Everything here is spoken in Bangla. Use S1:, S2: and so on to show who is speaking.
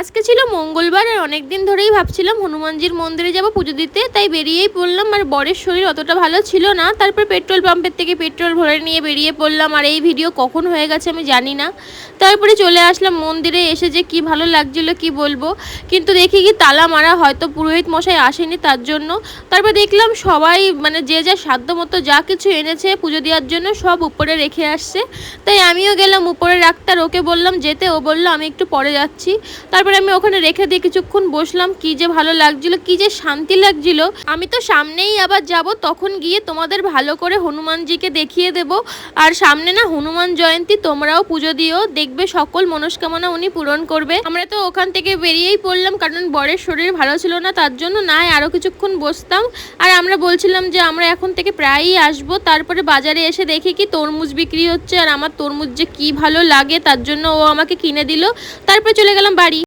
S1: আজকে ছিল মঙ্গলবার আর অনেক দিন ধরেই ভাবছিলাম হনুমানজির মন্দিরে যাব পুজো দিতে, তাই বেরিয়েই পড়লাম। আর বরের শরীর অতটা ভালো ছিল না, তারপর পেট্রোল পাম্পের থেকে পেট্রোল ভরে নিয়ে বেরিয়ে পড়লাম। আর এই ভিডিও কখন হয়ে গেছে আমি জানি না। তারপরে চলে আসলাম মন্দিরে, এসে যে কি ভালো লাগছিল কি বলবো। কিন্তু দেখি কি তালা মারা, হয়তো পুরোহিত মশাই আসেনি তার জন্য। তারপর দেখলাম সবাই মানে যে যা সাধ্য মতো যা কিছু এনেছে পুজো দেওয়ার জন্য সব উপরে রেখে আসছে। তাই আমিও গেলাম উপরে রাখতে, আর ওকে বললাম যেতে, ও বললো আমি একটু পরে যাচ্ছি। তারপরে আমি ওখানে রেখে দিয়ে কিছুক্ষণ বসলাম, কি যে ভালো লাগছিল, কি যে শান্তি লাগছিল। আমি তো সামনেই আবার যাব, তখন গিয়ে তোমাদের ভালো করে হনুমানজিকে দেখিয়ে দেব। আর সামনে না হনুমান জয়ন্তী, তোমরাও পুজো দিও, দেখবে সকল মনস্কামনা উনি পূরণ করবে। আমরা তো ওখান থেকে বেরিয়েই পড়লাম, কারণ বরের শরীর ভালো ছিল না, তার জন্য নাই আরও কিছুক্ষণ বসতাম। আর আমরা বলছিলাম যে আমরা এখন থেকে প্রায়ই আসবো। তারপরে বাজারে এসে দেখি কি তরমুজ বিক্রি হচ্ছে, আর আমার তরমুজ যে কি ভালো লাগে, তার জন্য ও আমাকে কিনে দিল। তারপরে চলে গেলাম বাড়ি।